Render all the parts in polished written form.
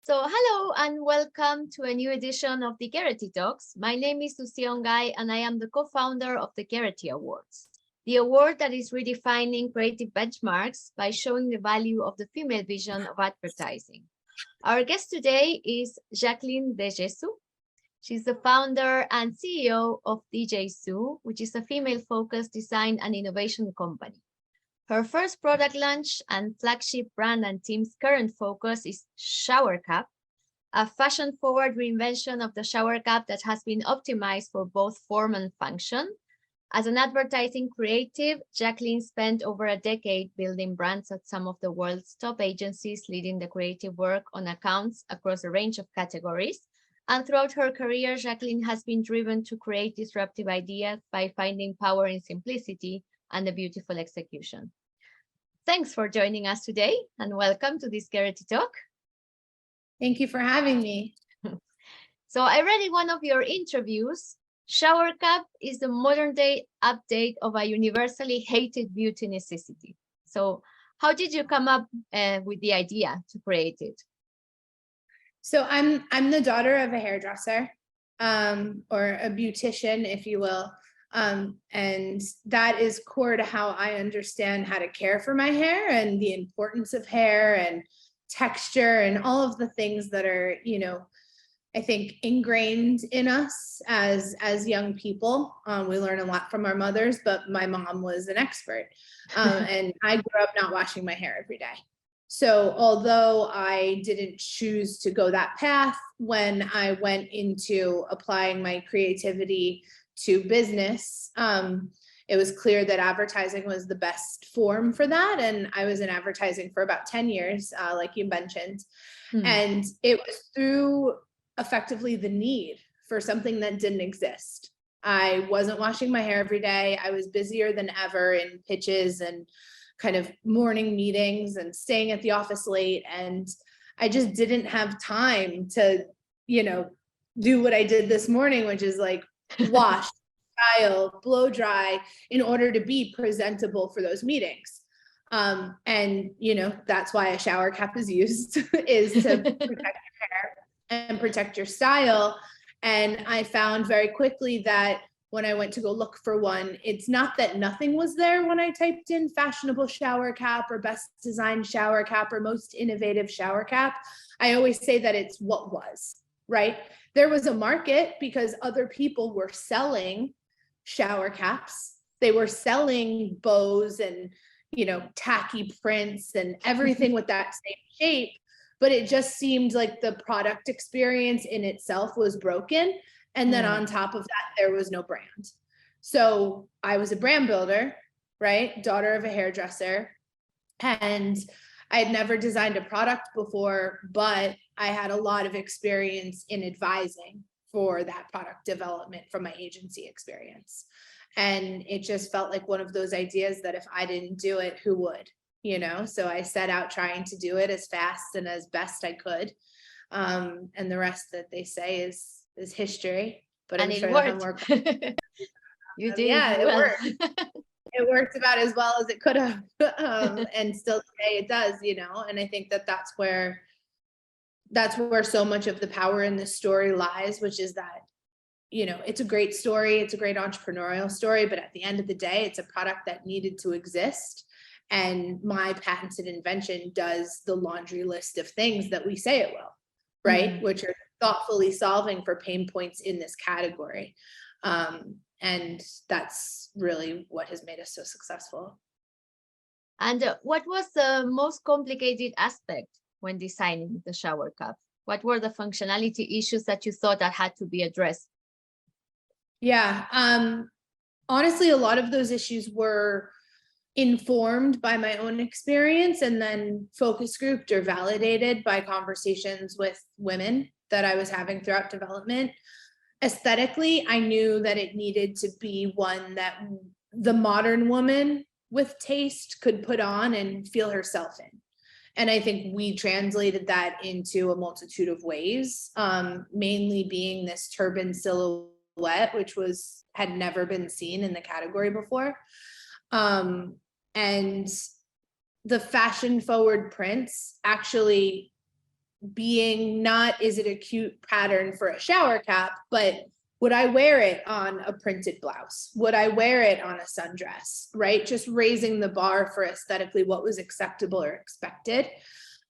So hello and welcome to a new edition of the Gerety Talks. My name is Lucia Ongay and I am the co-founder of the Gerety Awards, the award that is redefining creative benchmarks by showing the value of the female vision of advertising. Our guest today is Jacquelyn De Jesu. She's the founder and CEO of DEEJAYZOO, which is a female-focused design and innovation company. Her first product launch and flagship brand and team's current focus is SHHOWERCAP, a fashion-forward reinvention of the shower cap that has been optimized for both form and function. As an advertising creative, Jacquelyn spent over a decade building brands at some of the world's top agencies, leading the creative work on accounts across a range of categories. And throughout her career, Jacquelyn has been driven to create disruptive ideas by finding power in simplicity and a beautiful execution. Thanks for joining us today and welcome to this Gerety Talk. Thank you for having me. So I read in one of your interviews, SHHOWERCAP is the modern day update of a universally hated beauty necessity. So how did you come up with the idea to create it? So I'm the daughter of a hairdresser or a beautician, if you will. And that is core to how I understand how to care for my hair and the importance of hair and texture and all of the things that are, I think ingrained in us as young people. We learn a lot from our mothers, but my mom was an expert. And I grew up not washing my hair every day. So although I didn't choose to go that path, when I went into applying my creativity to business, it was clear that advertising was the best form for that. And I was in advertising for about 10 years, like you mentioned. And it was through effectively the need for something that didn't exist. I wasn't washing my hair every day. I was busier than ever in pitches and kind of morning meetings and staying at the office late. And I just didn't have time to, do what I did this morning, which is like wash, style, blow dry in order to be presentable for those meetings. And, that's why a shower cap is used is to protect your hair and protect your style. And I found very quickly that when I went to go look for one, it's not that nothing was there when I typed in fashionable shower cap or best designed shower cap or most innovative shower cap. I always say that it's what was, right? There was a market because other people were selling shower caps. They were selling bows and, tacky prints and everything with that same shape. But it just seemed like the product experience in itself was broken. And then on top of that, there was no brand. So I was a brand builder, right? Daughter of a hairdresser. And I had never designed a product before, but I had a lot of experience in advising for that product development from my agency experience. And it just felt like one of those ideas that if I didn't do it, who would? So I set out trying to do it as fast and as best I could. And the rest that they say is history, but and I'm it sure worked. that You did. yeah, well. it worked. It worked about as well as it could have. And still today it does, and I think that that's where so much of the power in this story lies, which is that, it's a great story. It's a great entrepreneurial story, but at the end of the day, it's a product that needed to exist. And my patented invention does the laundry list of things that we say it will, right? Which are thoughtfully solving for pain points in this category. And that's really what has made us so successful. And what was the most complicated aspect when designing the shower cap? What were the functionality issues that you thought that had to be addressed? Yeah, honestly, a lot of those issues were informed by my own experience and then focus grouped or validated by conversations with women that I was having throughout development. Aesthetically, I knew that it needed to be one that the modern woman with taste could put on and feel herself in. And I think we translated that into a multitude of ways, mainly being this turban silhouette, which had never been seen in the category before. And the fashion forward prints actually being not, is it a cute pattern for a shower cap, but would I wear it on a printed blouse? Would I wear it on a sundress, right? Just raising the bar for aesthetically what was acceptable or expected.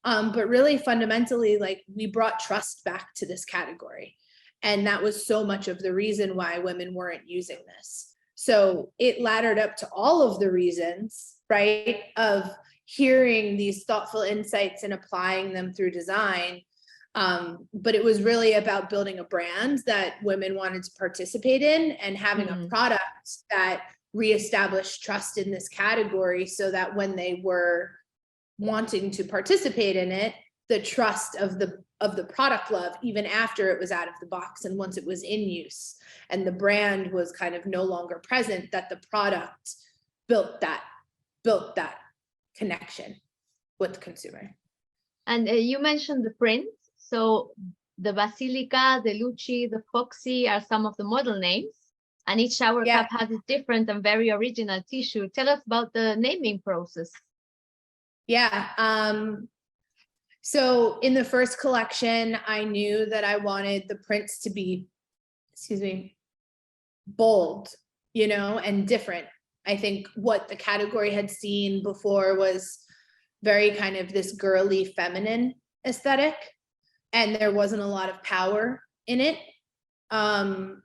But really fundamentally, like, we brought trust back to this category. And that was so much of the reason why women weren't using this. So it laddered up to all of the reasons, right, of hearing these thoughtful insights and applying them through design. But it was really about building a brand that women wanted to participate in and having a product that reestablished trust in this category, so that when they were wanting to participate in it, the trust of the product love, even after it was out of the box and once it was in use and the brand was kind of no longer present, that the product built that connection with the consumer. And you mentioned the print. So the Basilica, the Lucci, the Foxy are some of the model names, and each shower cap has a different and very original tissue. Tell us about the naming process. Yeah. So in the first collection, I knew that I wanted the prints to be, bold, and different. I think what the category had seen before was very kind of this girly feminine aesthetic, and there wasn't a lot of power in it.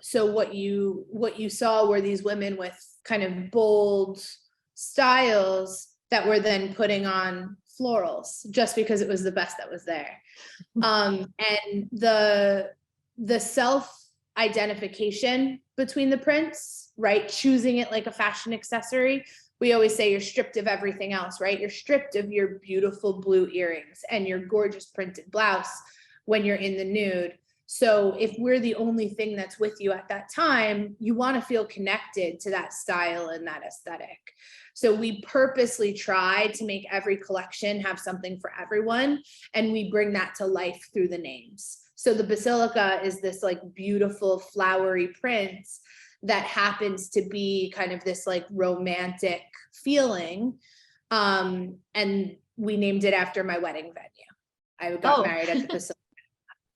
So what you saw were these women with kind of bold styles that were then putting on florals just because it was the best that was there. And the self-identification between the prints, right? Choosing it like a fashion accessory. We always say you're stripped of everything else, right? You're stripped of your beautiful blue earrings and your gorgeous printed blouse when you're in the nude. So if we're the only thing that's with you at that time, you want to feel connected to that style and that aesthetic. So we purposely try to make every collection have something for everyone, and we bring that to life through the names. So the Basilica is this like beautiful flowery print that happens to be kind of this like romantic feeling. And we named it after my wedding venue. I got married at the Basilica.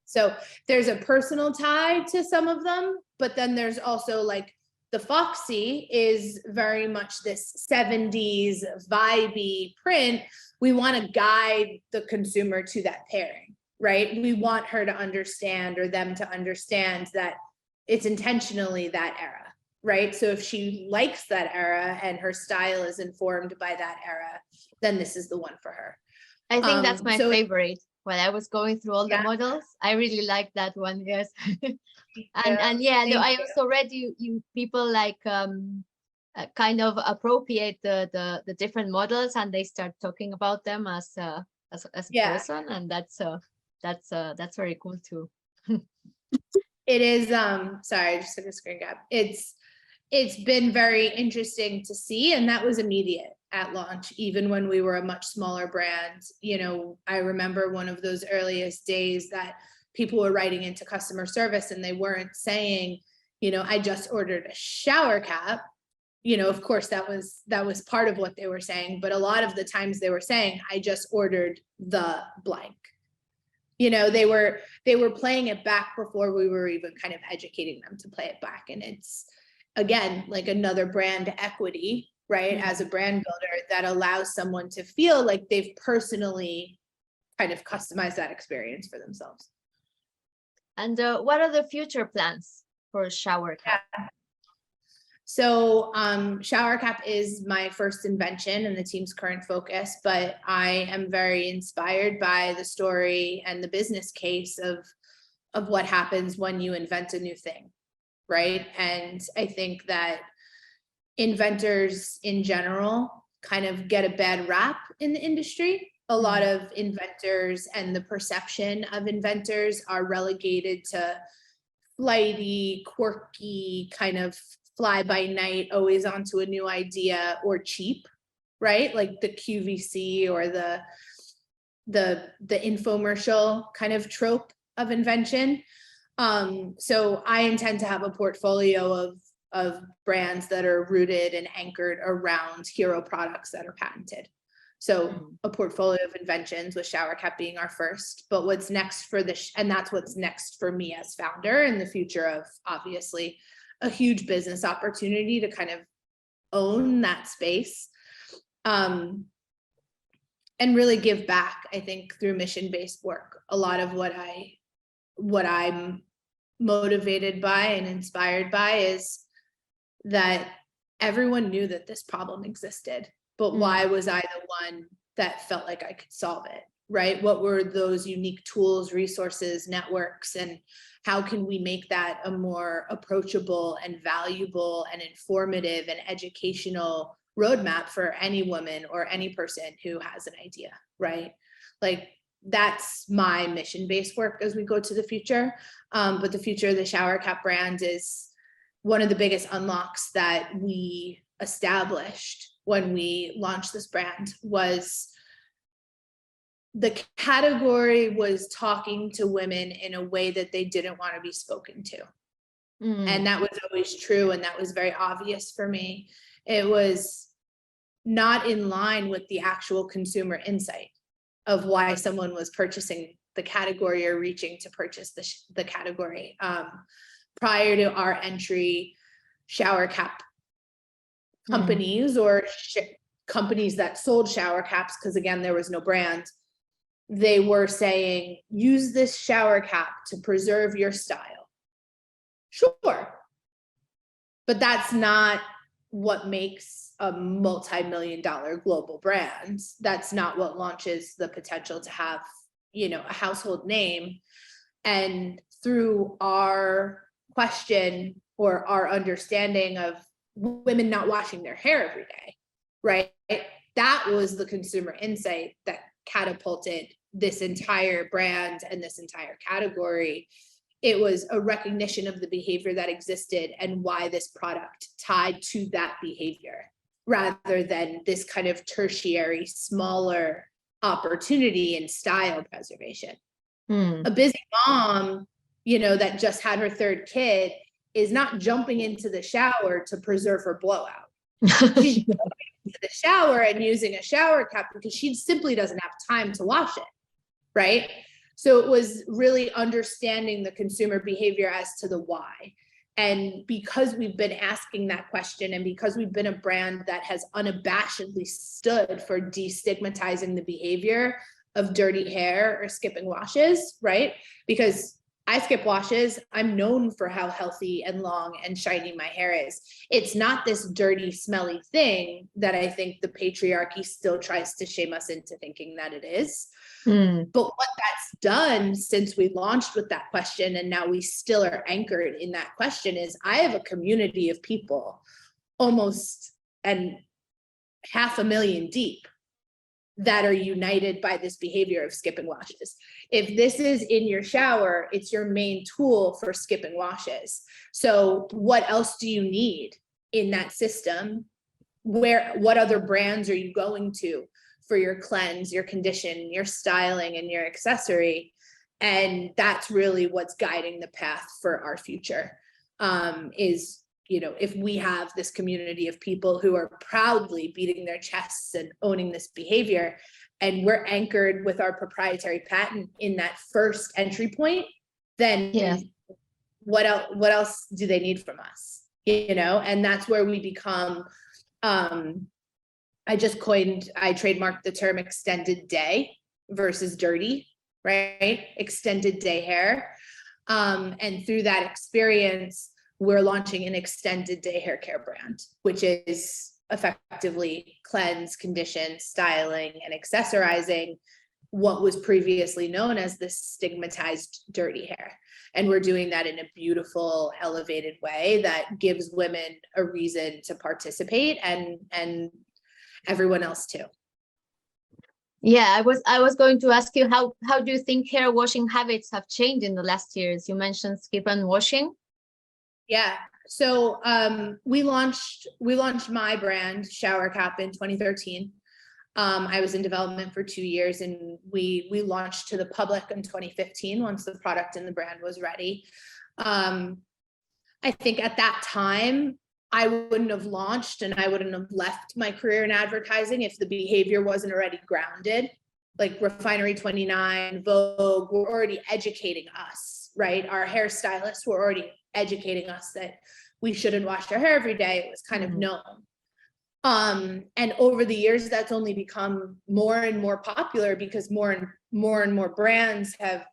So there's a personal tie to some of them, but then there's also like the Foxy is very much this 70s vibey print. We want to guide the consumer to that pairing, right? We want her to understand, or them to understand, that it's intentionally that era, right? So if she likes that era and her style is informed by that era, then this is the one for her. I think that's my favorite. When I was going through all the models, I really liked that one. Yes. I also read you people like kind of appropriate the different models, and they start talking about them as a person, and that's very cool too. It is sorry, I just took a screen grab. It's been very interesting to see, and that was immediate at launch, even when we were a much smaller brand. I remember one of those earliest days that people were writing into customer service and they weren't saying, I just ordered a shower cap. Of course that was part of what they were saying, but a lot of the times they were saying, I just ordered the blank. They were playing it back before we were even kind of educating them to play it back. And it's, again, like another brand equity, right? As a brand builder, that allows someone to feel like they've personally kind of customized that experience for themselves. And what are the future plans for Shower Cap? So Shower Cap is my first invention and the team's current focus, but I am very inspired by the story and the business case of what happens when you invent a new thing, right? And I think that inventors in general kind of get a bad rap in the industry. A lot of inventors and the perception of inventors are relegated to flighty, quirky, kind of fly by night, always onto a new idea, or cheap, right? Like the QVC or the infomercial kind of trope of invention. So I intend to have a portfolio of brands that are rooted and anchored around hero products that are patented. So a portfolio of inventions, with shower cap being our first, but what's next for and that's what's next for me as founder, in the future of obviously a huge business opportunity to kind of own that space. And really give back, I think, through mission-based work. A lot of what I'm motivated by and inspired by is that everyone knew that this problem existed, but why was I the one that felt like I could solve it, right? What were those unique tools, resources, networks, and how can we make that a more approachable and valuable and informative and educational roadmap for any woman or any person who has an idea, right? Like, that's my mission-based work as we go to the future. But the future of the shower cap brand is one of the biggest unlocks that we established when we launched this brand. Was the category was talking to women in a way that they didn't want to be spoken to. And that was always true, and that was very obvious for me. It was not in line with the actual consumer insight of why someone was purchasing the category or reaching to purchase the category. Prior to our entry, shower cap companies or companies that sold shower caps, because again, there was no brand, they were saying, use this shower cap to preserve your style. Sure. But that's not what makes a multi-million-dollar global brand. That's not what launches the potential to have, a household name. And through our question or our understanding of women not washing their hair every day, right? That was the consumer insight that catapulted this entire brand and this entire category. It was a recognition of the behavior that existed and why this product tied to that behavior, rather than this kind of tertiary, smaller opportunity in style preservation. A busy mom, that just had her third kid, is not jumping into the shower to preserve her blowout. She's jumping into the shower and using a shower cap because she simply doesn't have time to wash it, right? So it was really understanding the consumer behavior as to the why. And because we've been asking that question, and because we've been a brand that has unabashedly stood for destigmatizing the behavior of dirty hair or skipping washes, right? Because I skip washes. I'm known for how healthy and long and shiny my hair is. It's not this dirty, smelly thing that I think the patriarchy still tries to shame us into thinking that it is. But what that's done since we launched with that question, and now we still are anchored in that question, is I have a community of people, almost and 500,000 deep, that are united by this behavior of skipping washes. If this is in your shower, it's your main tool for skipping washes. So what else do you need in that system? What other brands are you going to for your cleanse, your condition, your styling, and your accessory? And that's really what's guiding the path for our future, is, if we have this community of people who are proudly beating their chests and owning this behavior, and we're anchored with our proprietary patent in that first entry point, then what else do they need from us? And that's where we become, I trademarked the term extended day versus dirty, right? Extended day hair. And through that experience, we're launching an extended day hair care brand, which is effectively cleanse, condition, styling, and accessorizing what was previously known as the stigmatized dirty hair. And we're doing that in a beautiful, elevated way that gives women a reason to participate, and everyone else too. Yeah, I was going to ask you, how do you think hair washing habits have changed in the last years? You mentioned skip and washing. Yeah. So we launched my brand, Shower Cap, in 2013. I was in development for 2 years, and we launched to the public in 2015 once the product and the brand was ready. I think at that time, I wouldn't have launched and I wouldn't have left my career in advertising if the behavior wasn't already grounded. Like Refinery 29, Vogue were already educating us, right? Our hairstylists were already educating us that we shouldn't wash our hair every day. It was kind of known. And over the years, that's only become more and more popular because more and more brands have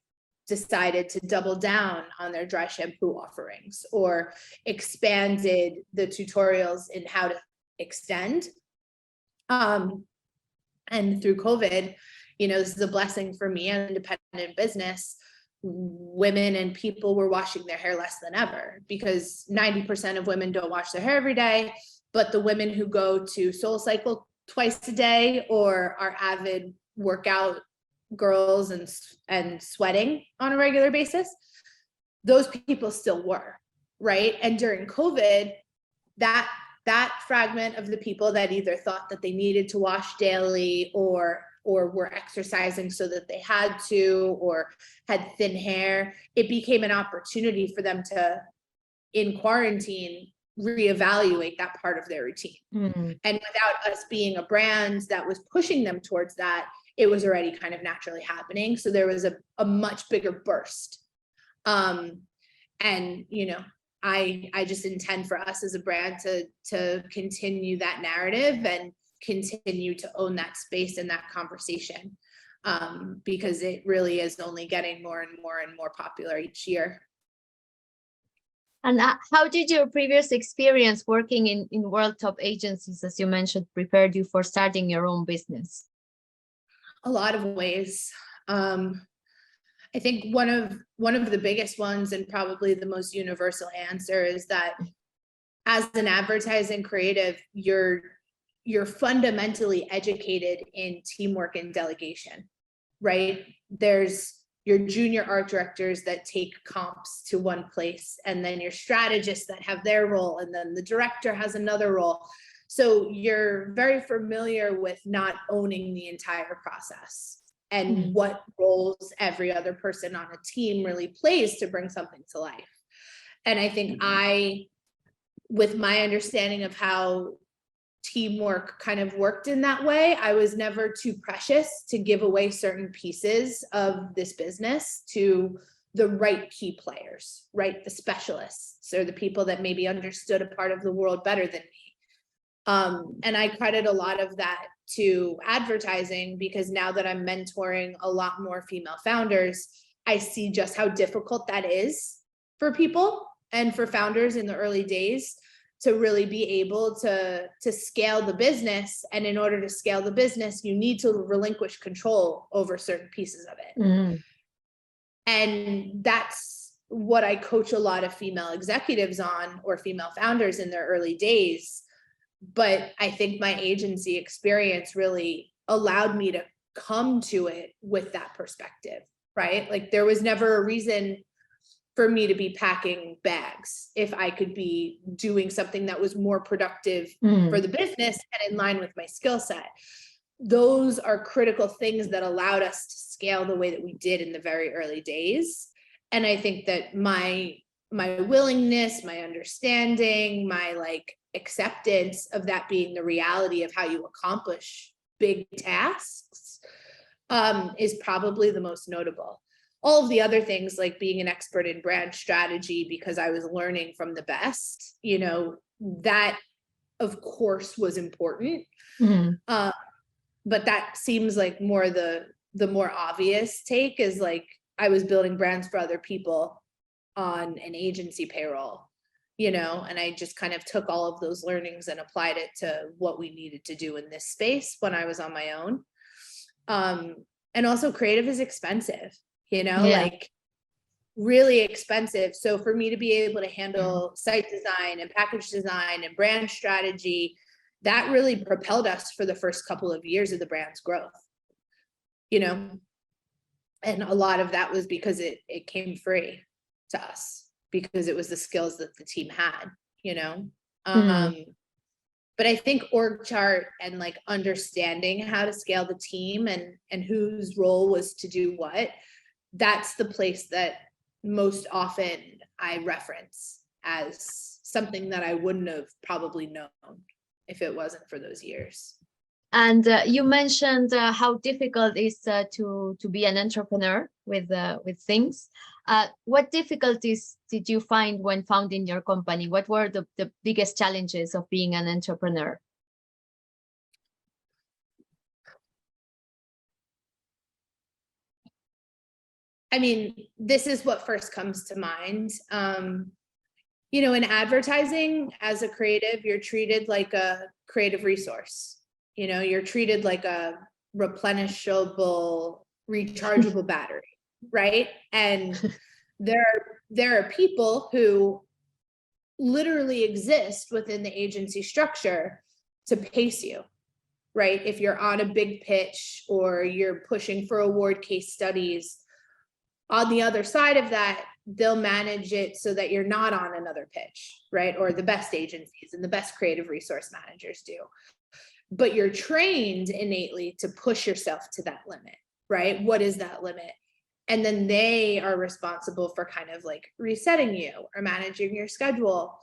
decided to double down on their dry shampoo offerings or expanded the tutorials in how to extend. And through COVID, you know, this is a blessing for me, an independent business. Women and people were washing their hair less than ever because 90% of women don't wash their hair every day. But the women who go to SoulCycle twice a day or are avid workout girls and sweating on a regular basis, those people still were, right? And during COVID, that fragment of the people that either thought that they needed to wash daily or were exercising so that they had to or had thin hair, it became an opportunity for them to, in quarantine, reevaluate that part of their routine. And without us being a brand that was pushing them towards that, it was already kind of naturally happening. So there was a much bigger burst. And, you know, I just intend for us as a brand to continue that narrative and continue to own that space and that conversation, because it really is only getting more and more popular each year. And how did your previous experience working in world top agencies, as you mentioned, prepared you for starting your own business? A lot of ways. I think one of the biggest ones and probably the most universal answer is that as an advertising creative, you're fundamentally educated in teamwork and delegation, right? There's your junior art directors that take comps to one place, and then your strategists that have their role, and then the director has another role. So you're very familiar with not owning the entire process and what roles every other person on a team really plays to bring something to life. And I think with my understanding of how teamwork kind of worked in that way, I was never too precious to give away certain pieces of this business to the right key players, right? The specialists or the people that maybe understood a part of the world better than me. And I credit a lot of that to advertising because now that I'm mentoring a lot more female founders, I see just how difficult that is for people and for founders in the early days to really be able to scale the business. And in order to scale the business, you need to relinquish control over certain pieces of it. And that's what I coach a lot of female executives on, or female founders in their early days. But I think my agency experience really allowed me to come to it with that perspective, right? Like there was never a reason for me to be packing bags if I could be doing something that was more productive for the business and in line with my skill set. Those are critical things that allowed us to scale the way that we did in the very early days. And I think that my willingness, my understanding, my like acceptance of that being the reality of how you accomplish big tasks is probably the most notable. All of the other things, like being an expert in brand strategy because I was learning from the best, you know, that of course was important. But that seems like more the more obvious take is like I was building brands for other people on an agency payroll, you know, and I just kind of took all of those learnings and applied it to what we needed to do in this space when I was on my own. And also creative is expensive. You know, like really expensive. So for me to be able to handle site design and package design and brand strategy, that really propelled us for the first couple of years of the brand's growth, you know, and a lot of that was because it came free to us because it was the skills that the team had, you know. But I think org chart and like understanding how to scale the team and whose role was to do what, that's the place that most often I reference as something that I wouldn't have probably known if it wasn't for those years. And you mentioned how difficult it is to be an entrepreneur with things. What difficulties did you find when founding your company? What were the biggest challenges of being an entrepreneur? I mean, this is what first comes to mind. You know, in advertising, as a creative, you're treated like a creative resource. You know, you're treated like a replenishable, rechargeable battery, right? And there are people who literally exist within the agency structure to pace you, right? If you're on a big pitch or you're pushing for award case studies, on the other side of that, they'll manage it so that you're not on another pitch, right? Or the best agencies and the best creative resource managers do. But you're trained innately to push yourself to that limit, right? What is that limit? And then they are responsible for kind of like resetting you or managing your schedule.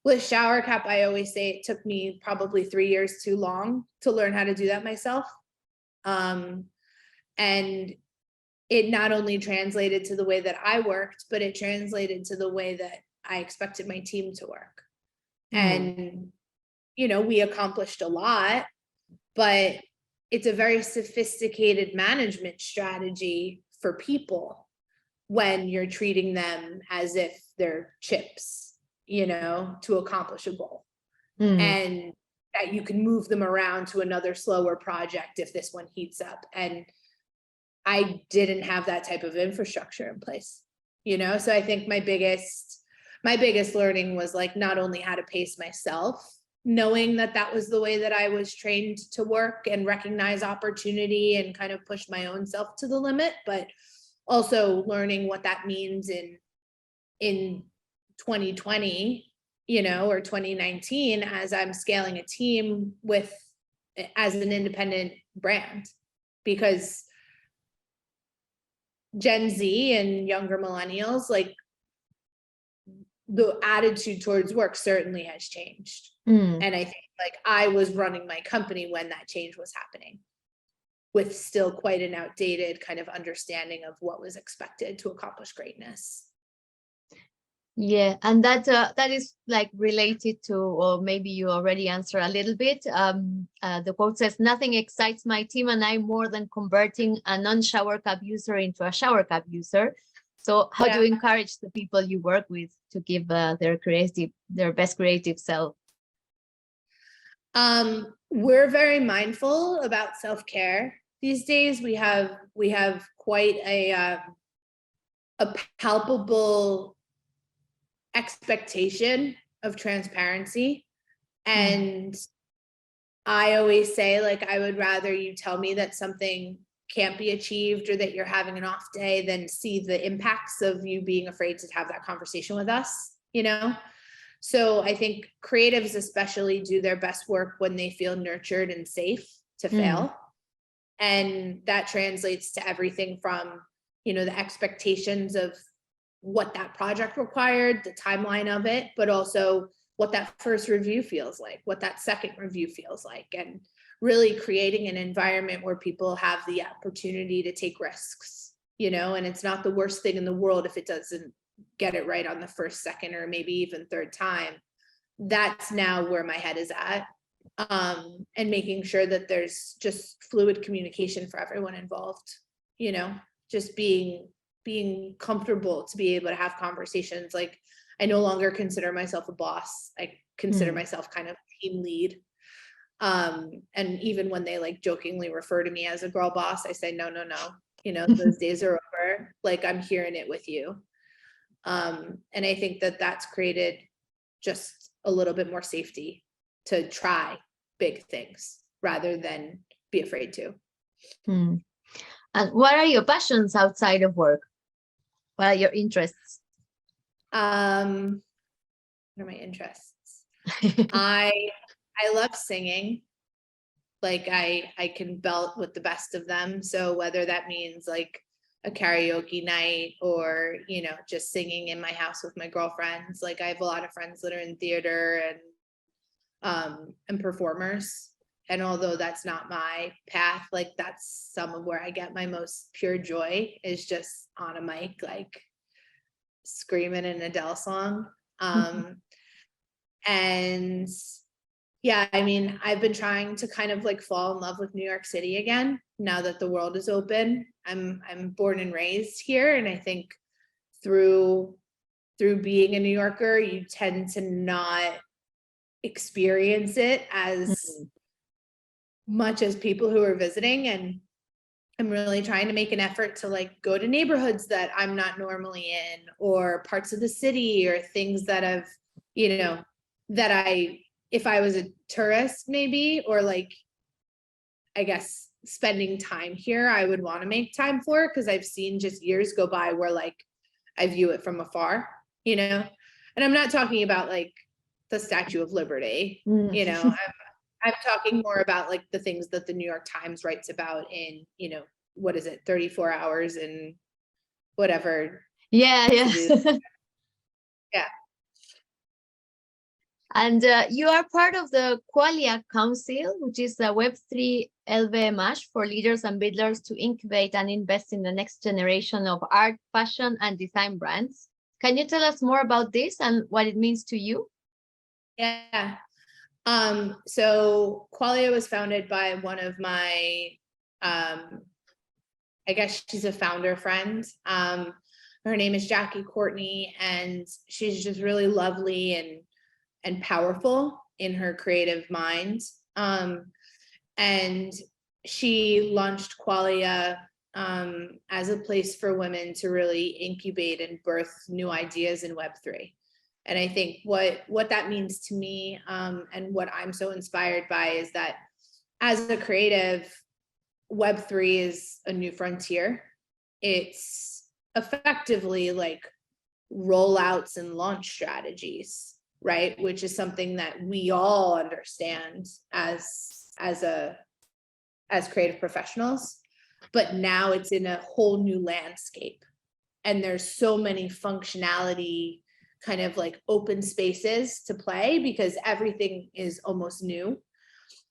With SHHOWERCAP, I always say it took me probably 3 years too long to learn how to do that myself. And it not only translated to the way that I worked, but it translated to the way that I expected my team to work. And, you know, we accomplished a lot, but it's a very sophisticated management strategy for people when you're treating them as if they're chips, you know, to accomplish a goal. And that you can move them around to another slower project if this one heats up. And I didn't have that type of infrastructure in place, you know? So I think my biggest learning was like not only how to pace myself, knowing that that was the way that I was trained to work and recognize opportunity and kind of push my own self to the limit, but also learning what that means in 2020, you know, or 2019, as I'm scaling a team as an independent brand, because Gen Z and younger millennials, like the attitude towards work certainly has changed. And I think like I was running my company when that change was happening, with still quite an outdated kind of understanding of what was expected to accomplish greatness. Yeah, and that is like related to, or maybe you already answered a little bit. The quote says, "Nothing excites my team and I more than converting a non-SHOWERCAP user into a SHOWERCAP user." So how do you encourage the people you work with to give their best creative self? We're very mindful about self-care these days. We have quite a palpable expectation of transparency. And I always say, like, I would rather you tell me that something can't be achieved or that you're having an off day than see the impacts of you being afraid to have that conversation with us, you know? So I think creatives especially do their best work when they feel nurtured and safe to fail. And that translates to everything from, you know, the expectations of what that project required, the timeline of it, but also what that first review feels like, what that second review feels like, and really creating an environment where people have the opportunity to take risks, you know, and it's not the worst thing in the world if it doesn't get it right on the first, second, or maybe even third time. That's now where my head is at. And making sure that there's just fluid communication for everyone involved, you know, just being comfortable to be able to have conversations. Like, I no longer consider myself a boss. I consider myself kind of team lead. And even when they like jokingly refer to me as a girl boss, I say, no, you know, those days are over. Like, I'm here in it with you. And I think that that's created just a little bit more safety to try big things rather than be afraid to. And what are your passions outside of work? What are your interests? What are my interests? I love singing. Like I can belt with the best of them. So whether that means like a karaoke night, or, you know, just singing in my house with my girlfriends. Like I have a lot of friends that are in theater and performers. And although that's not my path, like that's some of where I get my most pure joy, is just on a mic, like screaming an Adele song. And yeah, I mean, I've been trying to kind of like fall in love with New York City again, now that the world is open. I'm born and raised here. And I think through being a New Yorker, you tend to not experience it as much as people who are visiting. And I'm really trying to make an effort to like go to neighborhoods that I'm not normally in, or parts of the city, or things that have, you know, that if I was a tourist maybe, or like, I guess spending time here, I would want to make time for it, because I've seen just years go by where like I view it from afar, you know. And I'm not talking about like the Statue of Liberty, you know. I'm talking more about like the things that the New York Times writes about in, you know, what is it, 34 hours and whatever. Yeah. Yeah. And you are part of the Qualia Council, which is a Web3 LVMH for leaders and builders to incubate and invest in the next generation of art, fashion, and design brands. Can you tell us more about this and what it means to you? Yeah. So Qualia was founded by one of my, I guess she's a founder friend. Her name is Jackie Courtney, and she's just really lovely and powerful in her creative mind. And she launched Qualia as a place for women to really incubate and birth new ideas in Web3. And I think what that means to me, and what I'm so inspired by, is that as a creative, Web3 is a new frontier. It's effectively like rollouts and launch strategies, right? Which is something that we all understand as creative professionals, but now it's in a whole new landscape. And there's so many functionality kind of like open spaces to play, because everything is almost new.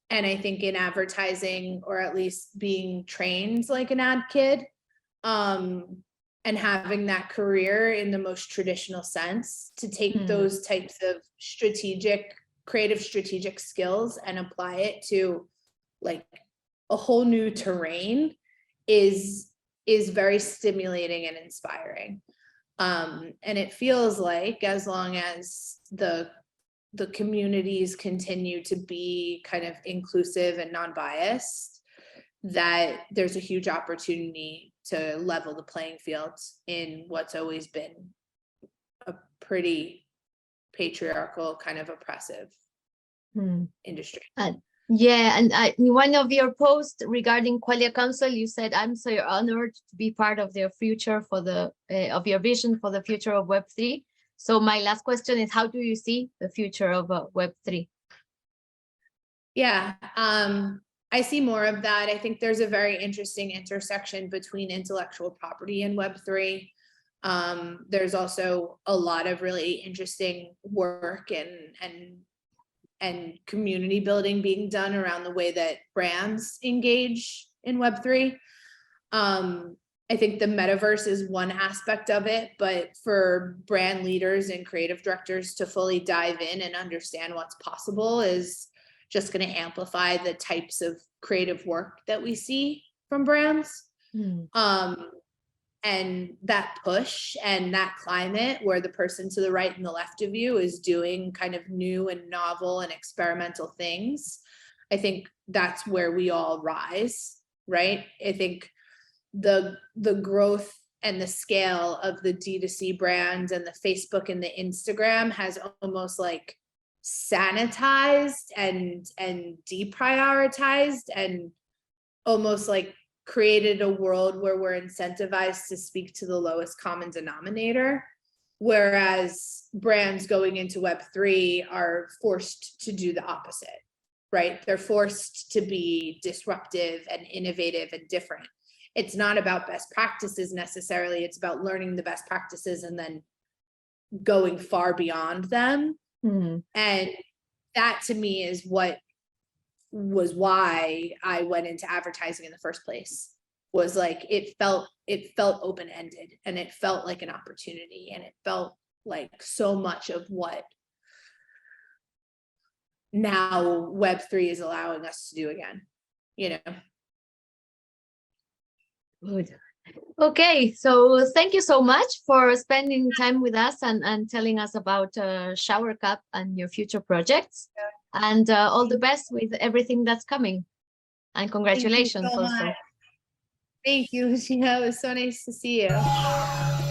And I think in advertising, or at least being trained like an ad kid, and having that career in the most traditional sense, to take those types of creative strategic skills and apply it to like a whole new terrain is very stimulating and inspiring. And it feels like, as long as the communities continue to be kind of inclusive and non-biased, that there's a huge opportunity to level the playing field in what's always been a pretty patriarchal, kind of oppressive industry. Yeah, and in one of your posts regarding Qualia Council, you said, "I'm so honored to be part of their future of your vision for the future of Web3." So my last question is, how do you see the future of Web3? Yeah, I see more of that. I think there's a very interesting intersection between intellectual property and Web3. There's also a lot of really interesting work and community building being done around the way that brands engage in Web3. I think the metaverse is one aspect of it, but for brand leaders and creative directors to fully dive in and understand what's possible is just going to amplify the types of creative work that we see from brands. And that push and that climate where the person to the right and the left of you is doing kind of new and novel and experimental things, I think that's where we all rise, right? I think the growth and the scale of the D2C brands and the Facebook and the Instagram has almost like sanitized and deprioritized and almost like created a world where we're incentivized to speak to the lowest common denominator, whereas brands going into Web3 are forced to do the opposite, right? They're forced to be disruptive and innovative and different. it's not about best practices necessarily. It's about learning the best practices and then going far beyond them. And that to me is what was why I went into advertising in the first place, was like, it felt open-ended, and it felt like an opportunity, and it felt like so much of what now Web3 is allowing us to do again, you know. Good. Okay, so thank you so much for spending time with us and telling us about SHHOWERCAP and your future projects. And all the best with everything that's coming. And congratulations also. Thank you, Gina. It was so nice to see you.